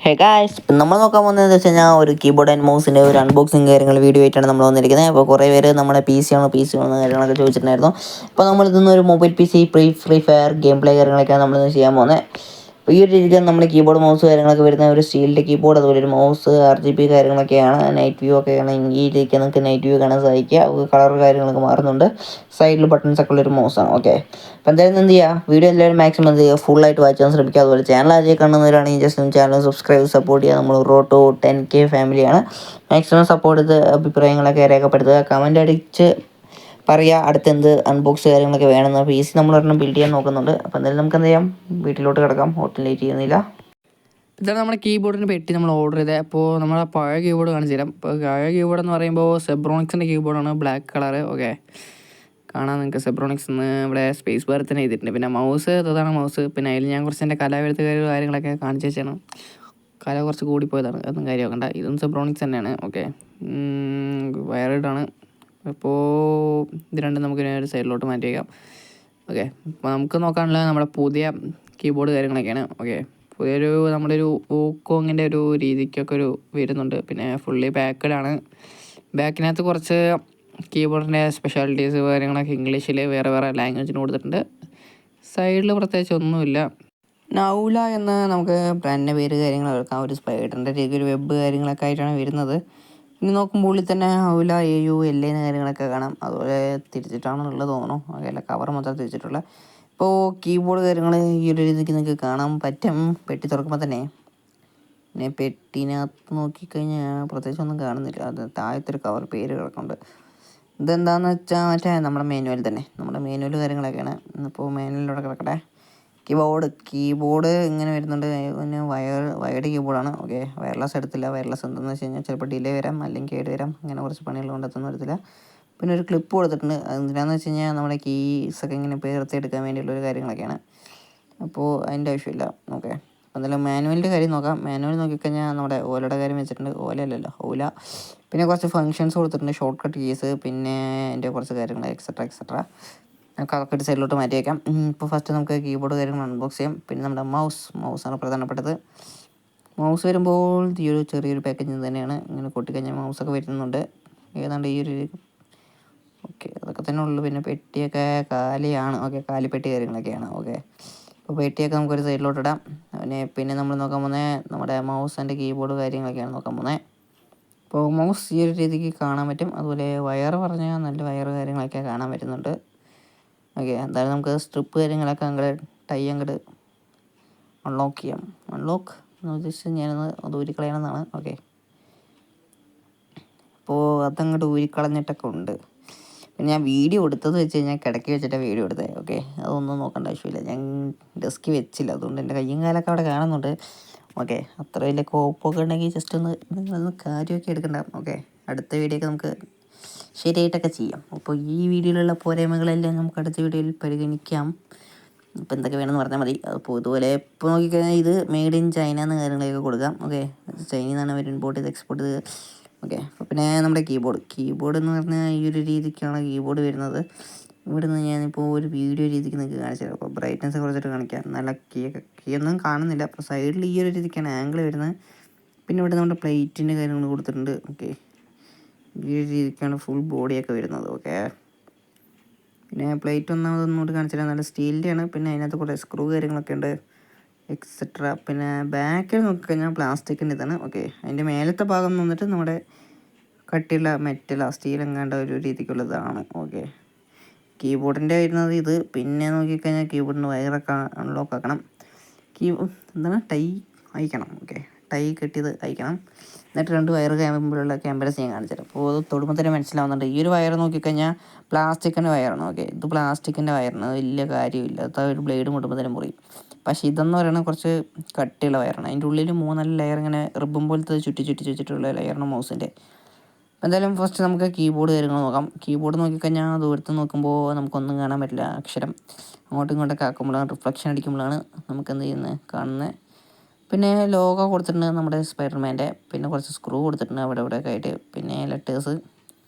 Hey guys, നമ്മൾ നോക്കാൻ പോകുന്നത് വെച്ച് കഴിഞ്ഞാൽ ഒരു കീബോർഡ് ആൻഡ് മൗസിൻ്റെ ഒരു അൺബോക്സിങ് കാര്യങ്ങൾ വീഡിയോ ആയിട്ടാണ് നമ്മൾ വന്നിരിക്കുന്നത്. അപ്പോൾ കുറേ പേര് നമ്മുടെ പി സി ആണോ കാര്യങ്ങളൊക്കെ ചോദിച്ചിട്ടുണ്ടായിരുന്നു. അപ്പോൾ നമ്മളിതൊന്ന് ഒരു mobile P C free fire game play കാര്യങ്ങളൊക്കെയാണ് നമ്മളിന്ന് ചെയ്യാൻ പോകുന്നത്. അപ്പോൾ ഈ ഒരു രീതിക്ക് നമ്മൾ കീബോർഡ് മൗസ് കാര്യങ്ങളൊക്കെ വരുന്ന ഒരു സ്റ്റീലിൻ്റെ കീബോർഡ്, അതുപോലെ ഒരു മൗസ് RGB കാര്യങ്ങളൊക്കെയാണ്. നൈറ്റ് വ്യൂ ഒക്കെ ആണ് ഈ രീതിക്ക് നമുക്ക് നൈറ്റ് വ്യൂ കാണാൻ സാധിക്കുക. കളർ കാര്യങ്ങളൊക്കെ മാറുന്നുണ്ട്. സൈഡിൽ ബട്ടൺസ് ഒക്കെ ഉള്ളൊരു മൗസാണ്. ഓക്കെ, അപ്പോൾ എന്തായാലും എന്ത് ചെയ്യുക, വീഡിയോ എല്ലാവരും മാക്സിമം എന്ത് ചെയ്യുക, ഫുള്ളായിട്ട് വായിക്കാൻ ശ്രമിക്കുക. അതുപോലെ ചാനൽ ആദ്യം കാണുന്നവരാണെങ്കിൽ ജസ്റ്റ് ചാനൽ സബ്സ്ക്രൈബ് സപ്പോർട്ട് ചെയ്യുക. നമ്മൾ റോഡ് ടു 10K ഫാമിലിയാണ്. മാക്സിമം സപ്പോർട്ട് ചെയ്ത് അഭിപ്രായങ്ങളൊക്കെ രേഖപ്പെടുത്തുക, കമൻ്റ് അടിച്ച് പറയുക അടുത്ത് എന്ത് അൺബോക്സ് കാര്യങ്ങളൊക്കെ വേണമെന്ന്. പി സി നമ്മൾ ഒരെണ്ണം ബിൽഡ് ചെയ്യാൻ നോക്കുന്നുണ്ട്. അപ്പോൾ എന്തായാലും നമുക്ക് എന്ത് ചെയ്യാം, വീട്ടിലോട്ട് കിടക്കാം, ഹോട്ടൽ ലേറ്റ് ചെയ്യുന്നില്ല. ഇതാണ് നമ്മുടെ കീബോർഡിന് പെട്ടി നമ്മൾ ഓർഡർ ചെയ്തത്. അപ്പോൾ നമ്മുടെ പഴയ കീബോർഡ് കാണിച്ചു തരാം. ഇപ്പോൾ പഴയ കീബോർഡ് എന്ന് പറയുമ്പോൾ സെബ്രോണിക്സിൻ്റെ കീബോർഡാണ്, ബ്ലാക്ക് കളറ്. ഓക്കെ, കാണാൻ നിങ്ങൾക്ക് സെബ്രോണിക്സ് എന്ന് ഇവിടെ സ്പേസ് ബാർ തന്നെ ചെയ്തിട്ടുണ്ട്. പിന്നെ മൗസ് അതാണ് മൗസ്. പിന്നെ അതിൽ ഞാൻ കുറച്ച് എൻ്റെ കലാവെഴുത്തുകാർ കാര്യങ്ങളൊക്കെ കാണിച്ചു വെച്ചാണ്. കല കുറച്ച് കൂടിപ്പോയതാണ്, അതൊന്നും കാര്യമാക്കണ്ട. ഇതും സെബ്രോണിക്സ് തന്നെയാണ്. ഓക്കെ, വയറിഡാണ്. അപ്പോൾ ഇത് രണ്ടും നമുക്ക് ഒരു സൈഡിലോട്ട് മാറ്റി വയ്ക്കാം. ഓക്കെ, അപ്പോൾ നമുക്ക് നോക്കാനുള്ള നമ്മുടെ പുതിയ കീബോർഡ് കാര്യങ്ങളൊക്കെയാണ്. ഓക്കെ, പുതിയൊരു നമ്മുടെ ഒരു ഊക്കോങ്ങിൻ്റെ ഒരു രീതിക്കൊക്കെ ഒരു വരുന്നുണ്ട്. പിന്നെ ഫുള്ളി പാക്കഡാണ്. ബാക്കിനകത്ത് കുറച്ച് കീബോർഡിൻ്റെ സ്പെഷ്യാലിറ്റീസ് കാര്യങ്ങളൊക്കെ ഇംഗ്ലീഷിൽ വേറെ വേറെ ലാംഗ്വേജിന് കൊടുത്തിട്ടുണ്ട്. സൈഡിൽ പ്രത്യേകിച്ച് ഒന്നുമില്ല. നൗല എന്ന നമുക്ക് ബ്രാൻഡിൻ്റെ പേര് കാര്യങ്ങൾ കേൾക്കാം. ഒരു സ്പൈഡറിൻ്റെ രീതി ഒരു വെബ് കാര്യങ്ങളൊക്കെ ആയിട്ടാണ് വരുന്നത്. ഇനി നോക്കുമ്പോൾ ഉള്ളിൽ തന്നെ ഔല AULA എന്ന കാര്യങ്ങളൊക്കെ കാണാം. അതുപോലെ തിരിച്ചിട്ടാണെന്നുള്ളത് തോന്നുന്നു. അതല്ല, കവർ മൊത്തം തിരിച്ചിട്ടുള്ള. ഇപ്പോൾ കീബോർഡ് കാര്യങ്ങൾ ഈ ഒരു രീതിക്ക് നിങ്ങൾക്ക് കാണാൻ പറ്റും. പെട്ടി തുറക്കുമ്പോൾ തന്നെ പിന്നെ പെട്ടിനകത്ത് നോക്കിക്കഴിഞ്ഞാൽ പ്രത്യേകിച്ച് ഒന്നും കാണുന്നില്ല. അത് താഴത്തൊരു കവർ പേര് കിടക്കുന്നുണ്ട്. ഇതെന്താണെന്ന് വെച്ചാൽ മറ്റേ നമ്മുടെ മാനുവൽ തന്നെ, നമ്മുടെ മാനുവൽ കാര്യങ്ങളൊക്കെയാണ്. ഇപ്പോൾ മാനുവലിലൂടെ കിടക്കട്ടെ. കീബോർഡ് ഇങ്ങനെ വരുന്നുണ്ട്. പിന്നെ വയർഡ് കീബോർഡാണ്. ഓക്കെ, വയർലെസ് എടുത്തില്ല. വയർലെസ് എന്താണെന്ന് വെച്ച് കഴിഞ്ഞാൽ ചിലപ്പോൾ ഡിലേ വരാം, അല്ലെങ്കിൽ കേട് വരാം. അങ്ങനെ കുറച്ച് പണികൾ കൊണ്ടെത്തുന്ന വരത്തില്ല. പിന്നെ ഒരു ക്ലിപ്പ് കൊടുത്തിട്ടുണ്ട്. എന്തിനാണെന്ന് വെച്ച് കഴിഞ്ഞാൽ നമ്മുടെ കീസൊക്കെ ഇങ്ങനെ പേർത്തെടുക്കാൻ വേണ്ടിയുള്ളൊരു കാര്യങ്ങളൊക്കെയാണ്. അപ്പോൾ അതിൻ്റെ ആവശ്യമില്ല. ഓക്കെ, എന്തായാലും മാനുവലിൻ്റെ കാര്യം നോക്കാം. മാനുവൽ നോക്കിക്കഴിഞ്ഞാൽ നമ്മുടെ ഓലയുടെ കാര്യം വെച്ചിട്ടുണ്ട്. ഓലയല്ലല്ലോ, ഓല. പിന്നെ കുറച്ച് ഫങ്ഷൻസ് കൊടുത്തിട്ടുണ്ട്, ഷോർട്ട് കട്ട് കീസ്, പിന്നെ എൻ്റെ കുറച്ച് കാര്യങ്ങൾ എക്സെട്ര. നമുക്ക് അതൊക്കെ ഒരു സൈഡിലോട്ട് മാറ്റി വയ്ക്കാം. ഇപ്പോൾ ഫസ്റ്റ് നമുക്ക് കീബോർഡ് കാര്യങ്ങൾ അൺബോക്സ് ചെയ്യാം. പിന്നെ നമ്മുടെ മൗസാണ് പ്രധാനപ്പെട്ടത്. മൗസ് വരുമ്പോൾ ഈ ഒരു ചെറിയൊരു പാക്കേജിങ് തന്നെയാണ്. ഇങ്ങനെ കൊട്ടിക്കഴിഞ്ഞാൽ മൗസൊക്കെ വരുന്നുണ്ട്. ഏതാണ്ട് ഈ ഒരു ഓക്കെ, അതൊക്കെ തന്നെ ഉള്ളൂ. പിന്നെ പെട്ടിയൊക്കെ കാലിയാണ്. ഓക്കെ, കാലിപ്പെട്ടി കാര്യങ്ങളൊക്കെയാണ്. ഓക്കെ, അപ്പോൾ പെട്ടിയൊക്കെ നമുക്കൊരു സൈഡിലോട്ട് ഇടാം. പിന്നെ നമ്മൾ നോക്കാൻ പോകുന്നത് നമ്മുടെ മൗസ് ആൻഡ് കീബോർഡ് കാര്യങ്ങളൊക്കെയാണ് നോക്കാൻ പോകുന്നത്. അപ്പോൾ മൗസ് ഈ ഒരു രീതിക്ക് കാണാൻ പറ്റും. അതുപോലെ വയർ പറഞ്ഞാൽ നല്ല വയർ കാര്യങ്ങളൊക്കെ കാണാൻ പറ്റുന്നുണ്ട്. ഓക്കെ, എന്തായാലും നമുക്ക് സ്ട്രിപ്പ് കാര്യങ്ങളൊക്കെ അങ്ങോട്ട് അൺലോക്ക് ചെയ്യാം. അൺലോക്ക് എന്ന് ഉദ്ദേശിച്ച് ഞാനൊന്ന് അത് ഊരിക്കളയണമെന്നാണ്. ഓക്കെ, അപ്പോൾ അതങ്ങോട്ട് ഊരിക്കളഞ്ഞിട്ടൊക്കെ ഉണ്ട്. പിന്നെ ഞാൻ വീഡിയോ എടുത്തത് വെച്ച് കഴിഞ്ഞാൽ കിടക്കി വെച്ചിട്ട് വീഡിയോ എടുത്തത്. ഓക്കെ, അതൊന്നും നോക്കേണ്ട ആവശ്യമില്ല. ഞാൻ ഡെസ്ക് വെച്ചില്ല, അതുകൊണ്ട് എൻ്റെ കയ്യും കാലൊക്കെ അവിടെ കാണുന്നുണ്ട്. ഓക്കെ, അത്ര വലിയ കോപ്പൊക്കെ ഉണ്ടെങ്കിൽ ജസ്റ്റ് നിങ്ങളൊന്ന് കാര്യമൊക്കെ എടുക്കണ്ട. ഓക്കെ, അടുത്ത വീഡിയോ ഒക്കെ നമുക്ക് ശരിയായിട്ടൊക്കെ ചെയ്യാം. അപ്പോൾ ഈ വീഡിയോയിലുള്ള പോരായ്മകളെല്ലാം നമുക്ക് അടുത്ത വീഡിയോയിൽ പരിഗണിക്കാം. ഇപ്പോൾ എന്തൊക്കെ വേണമെന്ന് പറഞ്ഞാൽ മതി. അപ്പോൾ ഇതുപോലെ ഇപ്പോൾ നോക്കിക്കഴിഞ്ഞാൽ ഇത് മെയ്ഡ് ഇൻ ചൈന എന്ന കാര്യങ്ങളൊക്കെ കൊടുക്കാം. ഓക്കെ, ചൈനയിൽ നിന്നാണ് അവർ ഇമ്പോർട്ട് ചെയ്ത് എക്സ്പോർട്ട് ചെയ്ത്. ഓക്കെ, അപ്പോൾ പിന്നെ നമ്മുടെ കീബോർഡ് എന്ന് പറഞ്ഞാൽ ഈ ഒരു രീതിക്കാണ് കീബോർഡ് വരുന്നത്. ഇവിടുന്ന് ഞാനിപ്പോൾ ഒരു വീഡിയോ രീതിക്ക് നിങ്ങൾക്ക് കാണിച്ചു തരാം. അപ്പോൾ ബ്രൈറ്റ്നസ് കുറച്ചിട്ട് കാണിക്കാം. നല്ല കീ ഒന്നും കാണുന്നില്ല. അപ്പോൾ സൈഡിൽ ഈ ഒരു രീതിക്കാണ് ആംഗിൾ വരുന്നത്. പിന്നെ ഇവിടെ നമ്മുടെ പ്ലേറ്റിൻ്റെ കാര്യങ്ങൾ കൊടുത്തിട്ടുണ്ട്. ഓക്കെ, ഈ ഒരു രീതിക്കാണ് ഫുൾ ബോഡിയൊക്കെ വരുന്നത്. ഓക്കെ, പിന്നെ പ്ലേറ്റ് ഒന്നാമതൊന്നുകൂടി കാണിച്ചില്ല. നല്ല സ്റ്റീലിൻ്റെയാണ്. പിന്നെ അതിനകത്ത് കുറേ സ്ക്രൂ കാര്യങ്ങളൊക്കെ ഉണ്ട്, എക്സെട്ര. പിന്നെ ബാക്കിൽ നോക്കിക്കഴിഞ്ഞാൽ പ്ലാസ്റ്റിക്കിൻ്റെ ഇതാണ്. ഓക്കെ, അതിൻ്റെ മേലത്തെ ഭാഗം വന്നിട്ട് നമ്മുടെ കട്ടിയുള്ള മെറ്റൽ സ്റ്റീൽ എങ്ങാണ്ട ഒരു രീതിക്കുള്ളതാണ്. ഓക്കെ, കീബോർഡിൻ്റെ വരുന്നത് ഇത്. പിന്നെ നോക്കിക്കഴിഞ്ഞാൽ കീബോർഡിൻ്റെ വയറൊക്കെ അൺലോക്ക് ആക്കണം. ടൈ അയക്കണം. ഓക്കെ, ടൈ കെട്ടിയത് അയക്കണം. എന്നിട്ട് 2 വയർ കഴിയുമ്പോഴുള്ള ക്യാമ്പറസ് ഞാൻ കാണിച്ചു തരാം. അപ്പോൾ അത് തൊടുമ്പോൾ തന്നെ മനസ്സിലാവുന്നുണ്ട്. ഈ ഒരു വയർ നോക്കിക്കഴിഞ്ഞാൽ പ്ലാസ്റ്റിക്കിൻ്റെ വയറാണ്. ഓക്കെ, ഇത് പ്ലാസ്റ്റിക്കിൻ്റെ വയറാണ്, വലിയ കാര്യമില്ല. അത് ഒരു ബ്ലേഡ് മുട്ടുമ്പോൾ തന്നെ മുറിയും. പക്ഷേ ഇതെന്ന് പറയുന്നത് കുറച്ച് കട്ടിയുള്ള വയറാണ്. അതിൻ്റെ ഉള്ളിൽ 3-4 ലെയർ ഇങ്ങനെ റിബൺ പോലത്തെ ചുറ്റിട്ടുള്ള ലെയറാണ് മൗസിൻ്റെ. എന്തായാലും ഫസ്റ്റ് നമുക്ക് കീബോർഡ് കാര്യങ്ങൾ നോക്കാം. കീബോർഡ് നോക്കിക്കഴിഞ്ഞാൽ ദൂരത്ത് നോക്കുമ്പോൾ നമുക്കൊന്നും കാണാൻ പറ്റില്ല. അക്ഷരം അങ്ങോട്ടും ഇങ്ങോട്ടൊക്കെ ആക്കുമ്പോഴാണ്, റിഫ്ലക്ഷൻ അടിക്കുമ്പോഴാണ് നമുക്ക് എന്ത് ചെയ്യുന്നത് കാണുന്നത്. പിന്നെ ലോഗോ കൊടുത്തിട്ടുണ്ട് നമ്മുടെ സ്പൈഡർമാൻ്റെ. പിന്നെ കുറച്ച് സ്ക്രൂ കൊടുത്തിട്ടുണ്ട് അവിടെ ഇവിടെയൊക്കെ ആയിട്ട്. പിന്നെ ലെറ്റേഴ്സ്.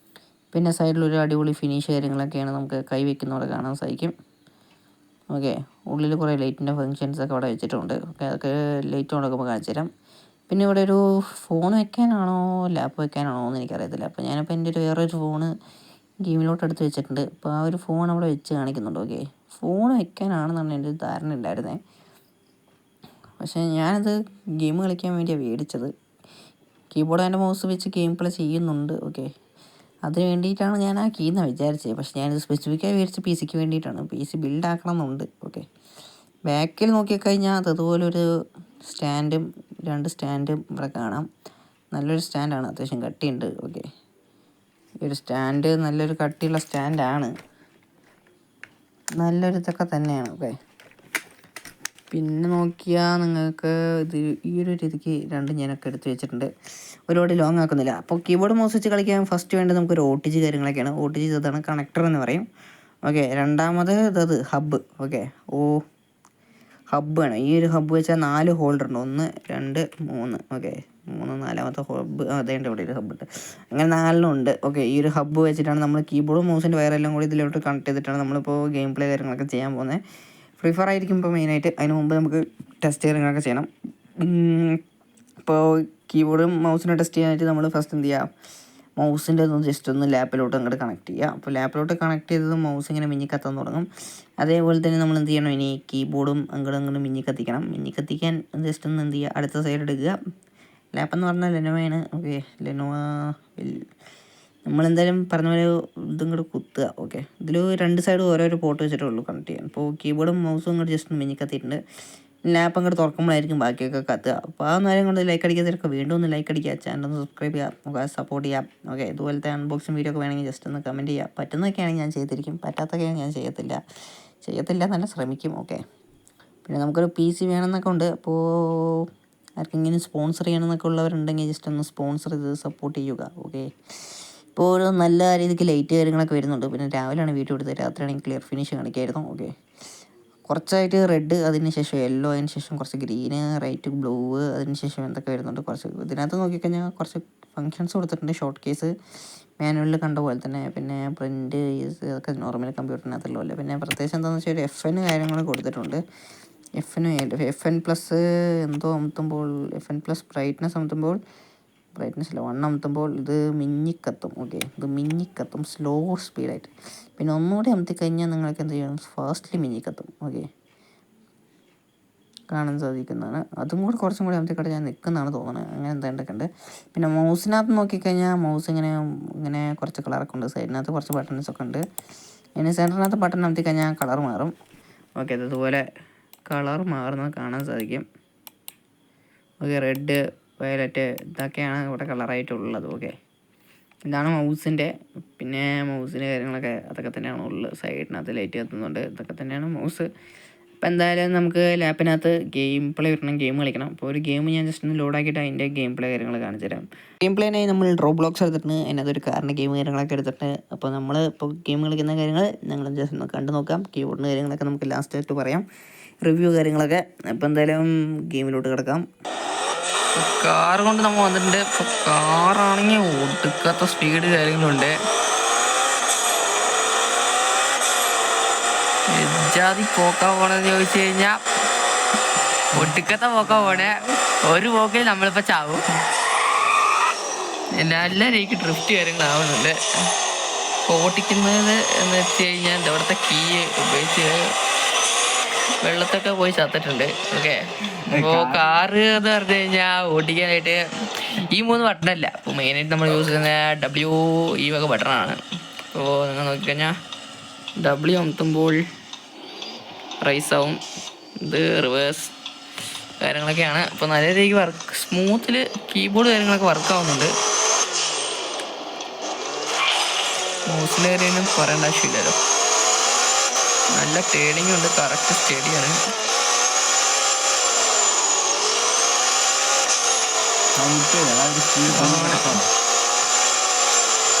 പിന്നെ സൈഡിലൊരു അടിപൊളി ഫിനിഷ് കാര്യങ്ങളൊക്കെയാണ് നമുക്ക് കൈ വയ്ക്കുന്നവിടെ കാണാൻ സാധിക്കും. ഓക്കെ, ഉള്ളിൽ കുറേ ലൈറ്റിൻ്റെ ഫങ്ഷൻസൊക്കെ അവിടെ വെച്ചിട്ടുണ്ട്. ഓക്കെ, അതൊക്കെ ലൈറ്റ് കൊണ്ടൊക്കെ കാണിച്ചു തരാം. പിന്നെ ഇവിടെ ഒരു ഫോൺ വെക്കാനാണോ ലാപ്പ് വെക്കാനാണോ എന്ന് എനിക്കറിയത്തില്ല. അപ്പോൾ ഞാനിപ്പോൾ എൻ്റെ ഒരു വേറൊരു ഫോണ് ഗെയിമിലോട്ട് എടുത്ത് വെച്ചിട്ടുണ്ട്. അപ്പോൾ ആ ഒരു ഫോൺ അവിടെ വെച്ച് കാണിക്കുന്നുണ്ട്. ഓക്കെ, ഫോൺ വെക്കാനാണെന്നാണ് എൻ്റെ ഒരു ധാരണ ഉണ്ടായിരുന്നത്. പക്ഷേ ഞാനത് ഗെയിം കളിക്കാൻ വേണ്ടിയാണ് മേടിച്ചത്. കീബോർഡ് ആൻഡ് മൗസ് വെച്ച് ഗെയിം പ്ലേ ചെയ്യുന്നുണ്ട്. ഓക്കെ, അതിന് വേണ്ടിയിട്ടാണ് ഞാൻ ആ കീന്ന് വിചാരിച്ചത്. പക്ഷേ ഞാനിത് സ്പെസിഫിക്കായി മേടിച്ച പി സിക്ക് വേണ്ടിയിട്ടാണ്. പി സി ബിൽഡ് ആക്കണം എന്നുണ്ട്. ഓക്കെ, ബാക്കിൽ നോക്കിക്കഴിഞ്ഞാൽ അതുപോലൊരു സ്റ്റാൻഡും 2 സ്റ്റാൻഡും ഇവിടെ കാണാം. നല്ലൊരു സ്റ്റാൻഡാണ്, അത്യാവശ്യം കട്ടിയുണ്ട്. ഓക്കെ, ഈ ഒരു സ്റ്റാൻഡ് നല്ലൊരു കട്ടിയുള്ള സ്റ്റാൻഡാണ്, നല്ലൊരു ഇതൊക്കെ തന്നെയാണ്. ഓക്കെ, പിന്നെ നോക്കിയാൽ നിങ്ങൾക്ക് ഇത് ഈ ഒരു രീതിക്ക് 2 ഞാനൊക്കെ എടുത്ത് വെച്ചിട്ടുണ്ട്. ഒരുപാട് ലോങ് ആക്കുന്നില്ല. അപ്പോൾ കീബോർഡ് മൗസ് വെച്ച് കളിക്കാൻ ഫസ്റ്റ് വേണ്ടത് നമുക്കൊരു OTG കാര്യങ്ങളൊക്കെയാണ്. OTG ഇതാണ് കണക്ടർ എന്ന് പറയും. ഓക്കെ, രണ്ടാമത് ഇതത് ഹബ്ബ്. ഓക്കെ, ഹബ്ബാണ്. ഈ ഒരു ഹബ്ബ് വെച്ചാൽ 4 ഹോൾഡർ ഉണ്ട്. 1 2 3. ഓക്കെ, 3 4മത്തെ ഹബ്ബ് അതേണ്ട ഇവിടെ ഒരു ഹബ്ബ് ഉണ്ട്. അങ്ങനെ 4 ഉണ്ട്. ഓക്കെ, ഈ ഒരു ഹബ്ബ് വെച്ചിട്ടാണ് നമ്മൾ കീബോർഡും മൗസിൻ്റെ വയറെല്ലാം കൂടി ഇതിലോട്ട് കണക്ട് ചെയ്തിട്ടാണ് നമ്മളിപ്പോൾ ഗെയിം പ്ലേ കാര്യങ്ങളൊക്കെ ചെയ്യാൻ പോകുന്നത്. ഫ്രീ ഫയർ ആയിരിക്കും ഇപ്പോൾ മെയിനായിട്ട്. അതിന് മുമ്പ് നമുക്ക് ടെസ്റ്റ് കാര്യങ്ങളൊക്കെ ചെയ്യണം. ഇപ്പോൾ കീബോർഡും മൗസിനെ ടെസ്റ്റ് ചെയ്യാനായിട്ട് നമ്മൾ ഫസ്റ്റ് എന്ത് ചെയ്യുക, മൗസിൻ്റെ ഒന്ന് ജസ്റ്റ് ഒന്ന് ലാപ്പിലോട്ട് അങ്ങോട്ട് കണക്ട് ചെയ്യുക. അപ്പോൾ ലാപ്പിലോട്ട് കണക്ട് ചെയ്തത് മൗസ് ഇങ്ങനെ മിന്നിക്കത്താൻ തുടങ്ങും. അതേപോലെ തന്നെ നമ്മൾ എന്ത് ചെയ്യണം, ഇനി കീബോർഡും അങ്ങോട്ട് മിന്നിക്കത്തിക്കണം. മിന്നിക്കത്തിക്കാൻ ജസ്റ്റ് ഒന്ന് എന്ത് ചെയ്യുക, അടുത്ത സൈഡ് എടുക്കുക. ലാപ്പെന്ന് പറഞ്ഞാൽ ലെനോവയാണ്. ഓക്കെ, ലെനോവ നമ്മളെന്തായാലും പറഞ്ഞ പോലെ ഇതും കൂടെ കുത്തുക. ഓക്കെ, ഇതിൽ 2 സൈഡും ഓരോരോ പോർട്ട് വെച്ചിട്ടേ ഉള്ളൂ കണക്ട് ചെയ്യാൻ. ഇപ്പോൾ കീബോർഡും മൗസും ഇങ്ങോട്ട് ജസ്റ്റ് മിന്നിക്കത്തിയിട്ടുണ്ട്. ലാപ്പ് അങ്ങോട്ട് തുറക്കുമ്പോഴായിരിക്കും ബാക്കിയൊക്കെ കത്തുക. അപ്പോൾ ആ നേരം കൊണ്ട് ലൈക്ക് അടിക്കാത്തവരൊക്കെ വീണ്ടും ഒന്ന് ലൈക്ക് അടിക്കുക, ചാനൽ ഒന്ന് സബ്സ്ക്രൈബ് ചെയ്യുക, നമുക്ക് സപ്പോർട്ട് ചെയ്യാം. ഓക്കെ, ഇതുപോലത്തെ അൺബോക്സിങ് വീഡിയോ ഒക്കെ വേണമെങ്കിൽ ജസ്റ്റ് ഒന്ന് കമൻറ്റ് ചെയ്യുക. പറ്റുന്നതൊക്കെയാണെങ്കിൽ ഞാൻ ചെയ്തിരിക്കും, പറ്റാത്തൊക്കെയാണെങ്കിൽ ഞാൻ ചെയ്യത്തില്ല നല്ല ശ്രമിക്കും. ഓക്കെ, പിന്നെ നമുക്കൊരു PC വേണമെന്നൊക്കെ ഉണ്ട്. അപ്പോൾ ആർക്കെങ്കിലും സ്പോൺസർ ചെയ്യണമെന്നൊക്കെ ഉള്ളവരുണ്ടെങ്കിൽ ജസ്റ്റ് ഒന്ന് സ്പോൺസർ ചെയ്ത് സപ്പോർട്ട് ചെയ്യുക. ഓക്കെ, ഇപ്പോൾ ഒരു നല്ല രീതിക്ക് ലൈറ്റ് കാര്യങ്ങളൊക്കെ വരുന്നുണ്ട്. പിന്നെ രാവിലെയാണ് വീഡിയോ എടുത്തത്, രാത്രിയാണെങ്കിൽ ക്ലിയർ ഫിനിഷ് കാണിക്കായിരുന്നു. ഓക്കെ, കുറച്ചായിട്ട് റെഡ്, അതിന് ശേഷം യെല്ലോ, അതിന് ശേഷം കുറച്ച് ഗ്രീന്, റൈറ്റ് ബ്ലൂ, അതിന് ശേഷം എന്തൊക്കെ വരുന്നുണ്ട്. കുറച്ച് ഇതിനകത്ത് നോക്കിക്കഴിഞ്ഞാൽ കുറച്ച് ഫങ്ഷൻസ് കൊടുത്തിട്ടുണ്ട്. ഷോർട്ട് കേസ് മാനുവലിൽ കണ്ട പോലെ തന്നെ. പിന്നെ പ്രിൻറ്റ് അതൊക്കെ നോർമൽ കമ്പ്യൂട്ടറിനകത്തുള്ള പോലെ. പിന്നെ പ്രത്യേകിച്ച് എന്താണെന്ന് വെച്ചാൽ ഒരു FN കാര്യങ്ങൾ കൊടുത്തിട്ടുണ്ട്. FN പ്ലസ് എന്തോ അമർത്തുമ്പോൾ, FN പ്ലസ് ബ്രൈറ്റ്നസ് അമർത്തുമ്പോൾ, ബ്രൈറ്റ്നസ് ഇല്ല 1 അമർത്തുമ്പോൾ ഇത് മിന്നിക്കത്തും. ഓക്കെ, ഇത് മിന്നിക്കത്തും സ്ലോ സ്പീഡായിട്ട്. പിന്നെ ഒന്നുകൂടി അമർത്തിക്കഴിഞ്ഞാൽ നിങ്ങൾക്ക് എന്ത് ചെയ്യണം, ഫാസ്റ്റ്ലി മിന്നിക്കത്തും. ഓക്കെ, കാണാൻ സാധിക്കുന്നതാണ്. അതും കൂടി കുറച്ചും കൂടി അമർത്തിക്കഴിഞ്ഞാൽ ഞാൻ നിൽക്കുന്നതാണ് തോന്നുന്നത്. അങ്ങനെ എന്തൊക്കെ ഉണ്ട്. പിന്നെ മൗസിനകത്ത് നോക്കിക്കഴിഞ്ഞാൽ മൗസ് ഇങ്ങനെ കുറച്ച് കളറൊക്കെ ഉണ്ട്. സൈഡിനകത്ത് കുറച്ച് ബട്ടൺസൊക്കെ ഉണ്ട്. ഇനി സെൻറ്ററിനകത്ത് ബട്ടൺ അമർത്തിക്കഴിഞ്ഞാൽ കളർ മാറും. ഓക്കെ, അതുപോലെ കളർ മാറുന്നത് കാണാൻ സാധിക്കും. ഓക്കെ, റെഡ്, വയലറ്റ് ഇതൊക്കെയാണ് ഇവിടെ കളറായിട്ടുള്ളത്. ഓക്കെ, ഇതാണ് മൗസിൻ്റെ. പിന്നെ മൗസിൻ്റെ കാര്യങ്ങളൊക്കെ അതൊക്കെ തന്നെയാണ് ഉള്ളത്. സൈഡിനകത്ത് ലൈറ്റ് കത്തുന്നുണ്ട്. ഇതൊക്കെ തന്നെയാണ് മൗസ്. അപ്പോൾ എന്തായാലും നമുക്ക് ലാപ്പിനകത്ത് ഗെയിം പ്ലേ വരണം, ഗെയിം കളിക്കണം. അപ്പോൾ ഒരു ഗെയിം ഞാൻ ജസ്റ്റ് ഒന്ന് ലോഡാക്കിയിട്ട് അതിൻ്റെ ഗെയിം പ്ലേ കാര്യങ്ങൾ കാണിച്ചു തരാം. ഗെയിം പ്ലേനായി നമ്മൾ റോബ്ലോക്സ് എടുത്തിട്ടുണ്ട്. അതിനകത്തൊരു കാറിൻ്റെ ഗെയിം കാര്യങ്ങളൊക്കെ എടുത്തിട്ട്, അപ്പോൾ നമ്മൾ ഇപ്പോൾ ഗെയിം കളിക്കുന്ന കാര്യങ്ങൾ ഞങ്ങൾ ജസ്റ്റ് ഒന്ന് കണ്ടു നോക്കാം. കീബോർഡിൻ്റെ കാര്യങ്ങളൊക്കെ നമുക്ക് ലാസ്റ്റായിട്ട് പറയാം, റിവ്യൂ കാര്യങ്ങളൊക്കെ. അപ്പോൾ എന്തായാലും ഗെയിമിലോട്ട് കിടക്കാം. കാർ കൊണ്ട് നമ്മൾ വന്നിട്ടുണ്ട്. ഇപ്പോൾ കാറാണെങ്കിൽ ഒടുക്കാത്ത സ്പീഡ് കാര്യങ്ങളുണ്ട്. ജാതി പോക്കാ പോണെന്ന് ചോദിച്ചു കഴിഞ്ഞാൽ ഒടുക്കത്തെ പോക്കാ പോണേ. ഒരു പോക്കിൽ നമ്മളിപ്പോൾ ചാവും. നല്ല രീതിക്ക് ഡ്രിഫ്റ്റ് കാര്യങ്ങളാവുന്നുണ്ട്. ഓട്ടിക്കുന്നത് എന്ന് വെച്ച് കഴിഞ്ഞാൽ ഇവിടുത്തെ കീ ഉപയോഗിച്ച് വെള്ളത്തൊക്കെ പോയി ചത്തിട്ടുണ്ട്. ഓക്കെ, അപ്പോൾ കാറ് എന്ന് പറഞ്ഞു കഴിഞ്ഞാൽ ഓടിക്കാനായിട്ട് ഈ 3 ബട്ടണല്ല. അപ്പോൾ മെയിനായിട്ട് നമ്മൾ യൂസ് ചെയ്യുന്ന W വക ബട്ടണാണ്. അപ്പോൾ നിങ്ങൾ നോക്കിക്കഴിഞ്ഞാൽ W അമർത്തുമ്പോൾ റൈസ് ആവും, ഇത് റിവേഴ്സ് കാര്യങ്ങളൊക്കെയാണ്. അപ്പോൾ നല്ല രീതിക്ക് സ്മൂത്തിൽ കീബോർഡ് കാര്യങ്ങളൊക്കെ വർക്കാവുന്നുണ്ട്. മൗസിലെ കാര്യമൊന്നും പറയേണ്ട ആവശ്യമില്ലല്ലോ. നല്ല ടേണിങ് ഉണ്ട്, കറക്റ്റ് സ്റ്റഡിയാണ്.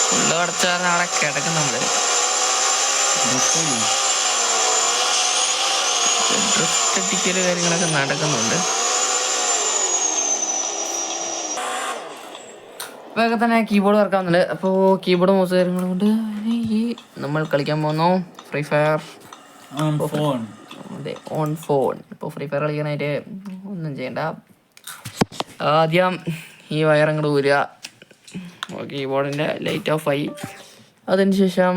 ഫുള്ള് അടച്ചാൽ അവിടെ കിടക്കും നമ്മള്. ഡ്രിഫ്റ്റ് അടിക്കൽ കാര്യങ്ങളൊക്കെ നടക്കുന്നുണ്ട്. ഇപ്പൊക്കെ തന്നെ കീബോർഡ് വർക്കാവുന്നുണ്ട്. അപ്പോൾ കീബോർഡ് മൗസ് കാര്യങ്ങൾ കൊണ്ട് നമ്മൾ കളിക്കാൻ പോകുന്നു ഫ്രീ ഫയർ ഓൺ ഫോൺ. ഇപ്പോൾ ഫ്രീ ഫയർ കളിക്കാനായിട്ട് ഒന്നും ചെയ്യണ്ട. ആദ്യം ഈ വയർ അങ്ങോട്ട് ഊരുക. കീബോർഡിൻ്റെ ലൈറ്റ് ഓഫ് ആയി. അതിനുശേഷം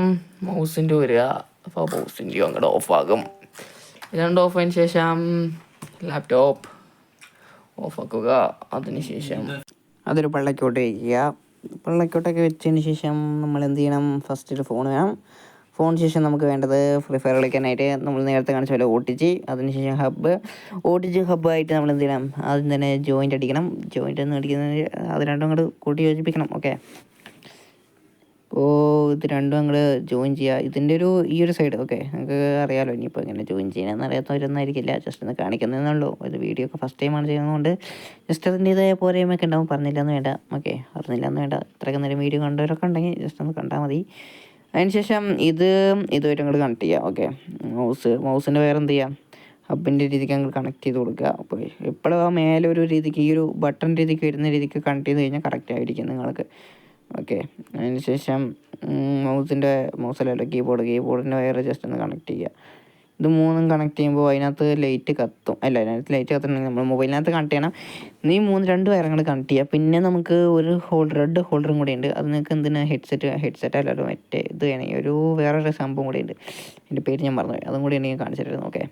മൗസിൻ്റെ ഊരുക. അപ്പോൾ മൗസിൻ്റെയും അങ്ങോട്ട് ഓഫാകും. ഇത് രണ്ട് ഓഫ് ആയതിനു ശേഷം ലാപ്ടോപ്പ് ഓഫാക്കുക. അതിനുശേഷം അതൊരു പള്ളക്കോട്ട് വയ്ക്കുക. പള്ളക്കോട്ടൊക്കെ വെച്ചതിന് ശേഷം നമ്മൾ എന്ത് ചെയ്യണം? ഫസ്റ്റ് ഒരു ഫോൺ വേണം. ഫോണിന് ശേഷം നമുക്ക് വേണ്ടത് ഫ്രീ ഫയർ കളിക്കാനായിട്ട് നമ്മൾ നേരത്തെ കാണിച്ച പോലെ OTG, അതിനുശേഷം ഹബ്ബ്. OTG ഹബ്ബായിട്ട് നമ്മൾ എന്ത് ചെയ്യണം? ആദ്യം തന്നെ ജോയിൻ്റ് അടിക്കണം. ജോയിൻ്റ് എന്ന് അടിക്കുന്നത് അത് രണ്ടും അങ്ങോട്ട് കൂട്ടി യോജിപ്പിക്കണം. ഓക്കെ, അപ്പോൾ ഇത് രണ്ടും അങ്ങോട്ട് ജോയിൻ ചെയ്യുക. ഇതിൻ്റെ ഈ ഒരു സൈഡ് ഓക്കെ, നിങ്ങൾക്ക് അറിയാമല്ലോ ഇനിയിപ്പോൾ എങ്ങനെ ജോയിൻ ചെയ്യണമെന്ന് അറിയാത്തവരൊന്നായിരിക്കില്ല. ജസ്റ്റ് ഒന്ന് കാണിക്കുന്നതെന്നുള്ളൂ. ഇത് വീഡിയോ ഒക്കെ ഫസ്റ്റ് ടൈമാണ് ചെയ്യുന്നതുകൊണ്ട് ജസ്റ്റ് അതിൻ്റേതായ പോരായ്മയൊക്കെ ഉണ്ടാവും. പറഞ്ഞില്ലെന്ന് വേണ്ട, ഓക്കെ, അറിഞ്ഞില്ലെന്ന് വേണ്ട. ഇത്രയൊക്കെ നേരം വീഡിയോ കണ്ടവരൊക്കെ ഉണ്ടെങ്കിൽ ജസ്റ്റ് ഒന്ന് കണ്ടാൽ മതി. അതിനുശേഷം ഇതുമായിട്ട് അങ്ങോട്ട് കണക്ട് ചെയ്യുക. ഓക്കെ, മൗസിൻ്റെ വേറെ എന്ത് ചെയ്യുക? ഹബിൻ്റെ രീതിക്ക് അങ്ങോട്ട് കണക്ട് ചെയ്ത് കൊടുക്കുക. അപ്പോൾ എപ്പോഴും ആ മേലെ ഒരു രീതിക്ക് ഈ ഒരു ബട്ടൺ രീതിക്ക് വരുന്ന രീതിക്ക് കണക്ട് ചെയ്ത് കഴിഞ്ഞാൽ കറക്റ്റ് ആയിരിക്കും നിങ്ങൾക്ക്. ഓക്കെ, അതിനുശേഷം മൗസിലല്ല കീബോർഡിൻ്റെ വയർ ജസ്റ്റ് ഒന്ന് കണക്ട് ചെയ്യുക. ഇത് മൂന്നും കണക്ട് ചെയ്യുമ്പോൾ അതിനകത്ത് ലൈറ്റ് കത്തും. അതിനകത്ത് ലൈറ്റ് കത്തണമെങ്കിൽ നമ്മൾ മൊബൈലിനകത്ത് കണക്ട് ചെയ്യണം. ഈ രണ്ട് വയറുകൾ കണക്ട് ചെയ്യുക. പിന്നെ നമുക്ക് ഒരു റെഡ് ഹോൾഡറും കൂടെ ഉണ്ട്. അത് നിങ്ങൾക്ക് എന്തിനാ ഹെഡ്സെറ്റ് അല്ലല്ലോ, മറ്റേ ഇത് വേണമെങ്കിൽ വേറൊരു സംഭവം കൂടെ ഉണ്ട്. എൻ്റെ പേര് ഞാൻ മറന്നുപോയി. അതും കൂടി എനിക്ക് കാണിച്ചിട്ടായിരുന്നു. ഓക്കെ,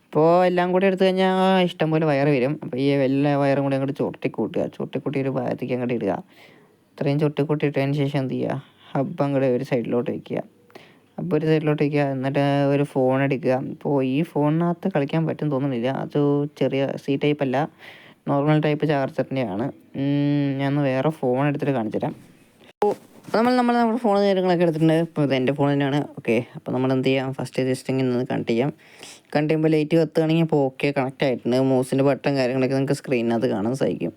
അപ്പോൾ എല്ലാം കൂടി എടുത്തു കഴിഞ്ഞാൽ ഇഷ്ടംപോലെ വയർ വരും. അപ്പോൾ ഈ എല്ലാ വയറും കൂടി അങ്ങോട്ട് ചുരുട്ടിക്കൂട്ടി ഒരു ഭാഗത്തേക്ക് അങ്ങോട്ട് ഇടുക. ഇത്രയും ചുരുട്ടിക്കൂട്ടി ഇട്ടതിന് ശേഷം എന്ത് ചെയ്യുക? ഹബ്ബ് അങ്ങോട്ട് ഒരു സൈഡിലോട്ട് വയ്ക്കുക. എന്നിട്ട് ഒരു ഫോൺ എടുക്കുക. അപ്പോൾ ഈ ഫോണിനകത്ത് കളിക്കാൻ പറ്റും തോന്നുന്നില്ല. അത് ചെറിയ C ടൈപ്പ് അല്ല, നോർമൽ ടൈപ്പ് ചാർജറിൻ്റെയാണ്. ഞാൻ വേറെ ഫോൺ എടുത്തിട്ട് കാണിച്ചു തരാം. അപ്പോൾ നമ്മുടെ ഫോൺ കാര്യങ്ങളൊക്കെ എടുത്തിട്ടുണ്ട്. ഇപ്പോൾ ഇത് എൻ്റെ ഫോൺ തന്നെയാണ്. ഓക്കെ, അപ്പോൾ നമ്മൾ എന്ത് ചെയ്യാം? ഫസ്റ്റ് ജസ്റ്റ് ഇങ്ങനെ കണക്ട് ചെയ്യുമ്പോൾ ലൈറ്റ് കത്തുകയാണെങ്കിൽ ഇപ്പോൾ ഓക്കെ കണക്റ്റ് ആയിട്ടുണ്ട്. മൗസിൻ്റെ ബട്ടൺ കാര്യങ്ങളൊക്കെ നിങ്ങൾക്ക് സ്ക്രീനിനകത്ത് കാണാൻ സാധിക്കും.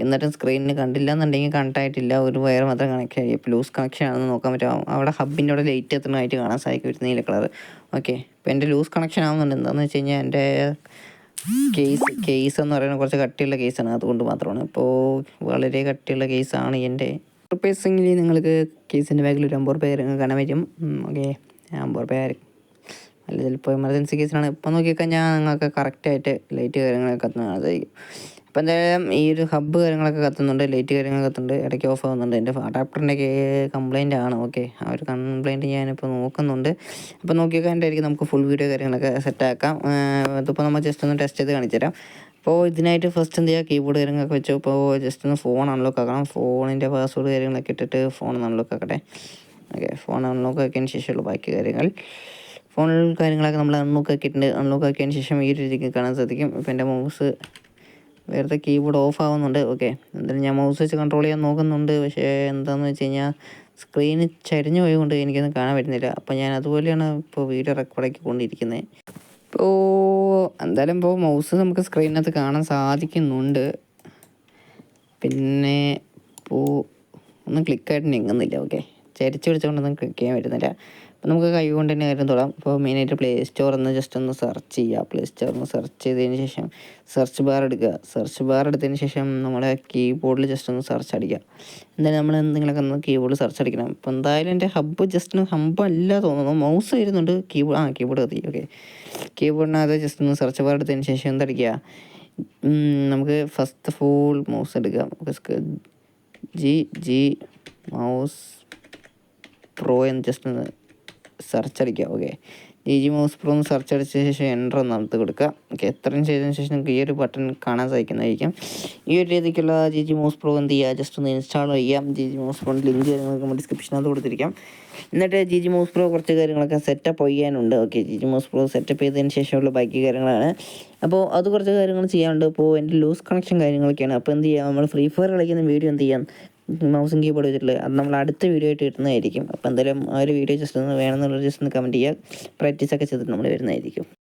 എന്നിട്ടും സ്ക്രീനിൽ കണ്ടില്ല എന്നുണ്ടെങ്കിൽ കണക്റ്റ് ആയിട്ടില്ല, ഒരു വയർ മാത്രം കണക്ട് ആയി. ഇപ്പോൾ ലൂസ് കണക്ഷൻ ആണെന്ന് നോക്കാൻ പറ്റും. അവിടെ ഹബിൻ്റെ അവിടെ ലൈറ്റ് എത്തുന്നതായിട്ട് കാണാൻ സാധിക്കും, ഒരു നീല കളർ. ഓക്കെ, ഇപ്പോൾ എൻ്റെ ലൂസ് കണക്ഷൻ ആവുന്നുണ്ട്. എന്താണെന്ന് വെച്ച് കഴിഞ്ഞാൽ എൻ്റെ കേസ് എന്ന് പറയുന്നത് കുറച്ച് കട്ടിയുള്ള കേസാണ്, അതുകൊണ്ട് മാത്രമാണ്. ഇപ്പോൾ വളരെ കട്ടിയുള്ള കേസാണ് എൻ്റെ. പൈസെങ്കിൽ നിങ്ങൾക്ക് കേസിൻ്റെ ബാഗിൽ ഒരു 50 രൂപ കാണാൻ പറ്റും. ഓക്കെ, 50 രൂപ അല്ല, ചിലപ്പോൾ എമർജൻസി കേസിനാണ്. ഇപ്പോൾ നോക്കിക്കഴിഞ്ഞാൽ നിങ്ങൾക്ക് കറക്റ്റായിട്ട് ലൈറ്റ് കാര്യങ്ങളൊക്കെ കത്തുന്നതായിരിക്കും. അപ്പോൾ എന്തായാലും ഈ ഒരു ഹബ്ബ് കാര്യങ്ങളൊക്കെ കത്തുന്നുണ്ട്, ലൈറ്റ് കാര്യങ്ങളൊക്കെ കത്തുന്നുണ്ട്, ഇടയ്ക്ക് ഓഫ് ആകുന്നുണ്ട്. എൻ്റെ അഡാപ്റ്ററിൻ്റെ കംപ്ലയിൻ്റ് ആണ്. ഓക്കെ, ആ ഒരു കംപ്ലയിൻറ്റ് ഞാനിപ്പോൾ നോക്കുന്നുണ്ട്. അപ്പോൾ നോക്കിയൊക്കെ എൻ്റെ ആയിരിക്കും നമുക്ക് ഫുൾ വീഡിയോ കാര്യങ്ങളൊക്കെ സെറ്റാക്കാം. ഇതിപ്പോൾ നമ്മൾ ജസ്റ്റ് ഒന്ന് ടെസ്റ്റ് ചെയ്ത് കാണിച്ചു തരാം. അപ്പോൾ ഇതിനായിട്ട് ഫസ്റ്റ് എന്ത് ചെയ്യുക? കീബോർഡ് കാര്യങ്ങളൊക്കെ വെച്ചു. ഇപ്പോൾ ജസ്റ്റ് ഒന്ന് ഫോൺ അൺലോക്ക് ആക്കണം. ഫോണിൻ്റെ പാസ്വേഡ് കാര്യങ്ങളൊക്കെ ഇട്ടിട്ട് ഫോൺ അൺലോക്ക് ആക്കട്ടെ. ഓക്കെ, ഫോൺ അൺലോക്ക് ആക്കിയതിന് ശേഷമുള്ള ബാക്കി കാര്യങ്ങൾ. ഫോണിൽ കാര്യങ്ങളൊക്കെ നമ്മൾ അൺലോക്ക് ആക്കിയതിന് ശേഷം ഈ ഒരു രീതിക്ക് കാണാൻ സാധിക്കും. ഇപ്പോൾ എൻ്റെ മൗസ് വേറെ കീബോർഡ് ഓഫ് ആവുന്നുണ്ട്. ഓക്കെ, എന്തായാലും ഞാൻ മൗസ് വെച്ച് കൺട്രോൾ ചെയ്യാൻ നോക്കുന്നുണ്ട്. പക്ഷേ എന്താണെന്ന് വെച്ച് കഴിഞ്ഞാൽ സ്ക്രീന് ചരിഞ്ഞു പോയതുകൊണ്ട് എനിക്കൊന്നും കാണാൻ പറ്റുന്നില്ല. അപ്പോൾ ഞാൻ അതുപോലെയാണ് ഇപ്പോൾ വീഡിയോ റെക്കോർഡാക്കിക്കൊണ്ടിരിക്കുന്നത്. ഇപ്പോൾ എന്തായാലും മൗസ് നമുക്ക് സ്ക്രീനിനകത്ത് കാണാൻ സാധിക്കുന്നുണ്ട്. പിന്നെ ഇപ്പോൾ ഒന്നും ക്ലിക്കായിട്ട് നീങ്ങുന്നില്ല. ഓക്കെ, ചരിച്ച് പിടിച്ചുകൊണ്ടൊന്നും ക്ലിക്ക് ചെയ്യാൻ പറ്റുന്നില്ല. അപ്പോൾ നമുക്ക് കൈ കൊണ്ട് തന്നെ കാര്യം തൊടാം. ഇപ്പോൾ മെയിനായിട്ട് പ്ലേ സ്റ്റോർ എന്ന് ജസ്റ്റ് ഒന്ന് സെർച്ച് ചെയ്യുക. പ്ലേ സ്റ്റോർ ഒന്ന് സെർച്ച് ചെയ്തതിന് ശേഷം സെർച്ച് ബാർ എടുക്കുക. സെർച്ച് ബാർ എടുത്തതിന് ശേഷം നമ്മുടെ കീബോർഡിൽ ജസ്റ്റ് ഒന്ന് സെർച്ച് അടിക്കുക. എന്തായാലും നമ്മൾ എന്തെങ്കിലുമൊക്കെ ഒന്ന് കീബോർഡിൽ സെർച്ച് അടിക്കണം. ഇപ്പോൾ എന്തായാലും എൻ്റെ ഹബ്ബ് ജസ്റ്റ് ഹബ്ബ് അല്ല തോന്നുന്നു, മൗസ് വരുന്നുണ്ട്. കീബോർഡ് കത്തി. ഓക്കെ, കീബോർഡിനകത്ത് ജസ്റ്റ് ഒന്ന് സെർച്ച് ബാർ എടുത്തതിന് ശേഷം എന്തടിക്കുക? നമുക്ക് ഫസ്റ്റ് ഫുൾ മൗസ് എടുക്കുക. ജി മൗസ് പ്രോ എന്ന് ജസ്റ്റ് ഒന്ന് സെർച്ച് അടിക്കുക. ഓക്കെ, ജി മൗസ് പ്രോ ഒന്ന് സെർച്ച് അടിച്ച ശേഷം എൻ്റർ ഒന്ന് അകത്ത് കൊടുക്കുക. ഓക്കെ, എത്രയും ചെയ്തതിന് ശേഷം നിങ്ങൾക്ക് ഈ ഒരു ബട്ടൺ കാണാൻ സാധിക്കുന്നതായിരിക്കും. ഈ ഒരു രീതിക്കുള്ള ജി മൗസ് പ്രോ എന്ത് ചെയ്യുക? ജസ്റ്റ് ഒന്ന് ഇൻസ്റ്റാൾ ചെയ്യാം. ജി മൗസ് പ്രോൻ്റെ ലിങ്ക് കാര്യങ്ങളൊക്കെ നമ്മൾ ഡിസ്ക്രിപ്ഷനകത്ത് കൊടുത്തിരിക്കാം. എന്നിട്ട് ജി മൗസ് പ്രോ കുറച്ച് കാര്യങ്ങളൊക്കെ സെറ്റപ്പ് ചെയ്യാനുണ്ട്. Okay, G mouse pro setup ചെയ്തതിന് ശേഷമുള്ള ബാക്കി കാര്യങ്ങളാണ്. അപ്പോൾ അത് കുറച്ച് കാര്യങ്ങൾ ചെയ്യാനുണ്ട്. അപ്പോൾ എൻ്റെ ലൂസ് കണക്ഷൻ കാര്യങ്ങളൊക്കെയാണ്. അപ്പോൾ എന്ത് ചെയ്യാം? നമ്മൾ ഫ്രീ ഫയർ കളിക്കുന്ന വീഡിയോ എന്ത് ചെയ്യാം? മൗസും കീബോർഡ് വെച്ചിട്ടുള്ളത് അത് നമ്മൾ അടുത്ത വീഡിയോ ആയിട്ട് കിട്ടുന്നതായിരിക്കും. അപ്പോൾ എന്തായാലും ആ ഒരു വീഡിയോ ജസ്റ്റ് ഒന്ന് വേണമെന്നുള്ളത് ജസ്റ്റ് ഒന്ന് കമൻറ്റ് ചെയ്യുക. പ്രാക്ടീസൊക്കെ ചെയ്തിട്ട് നമ്മൾ വരുന്നതായിരിക്കും.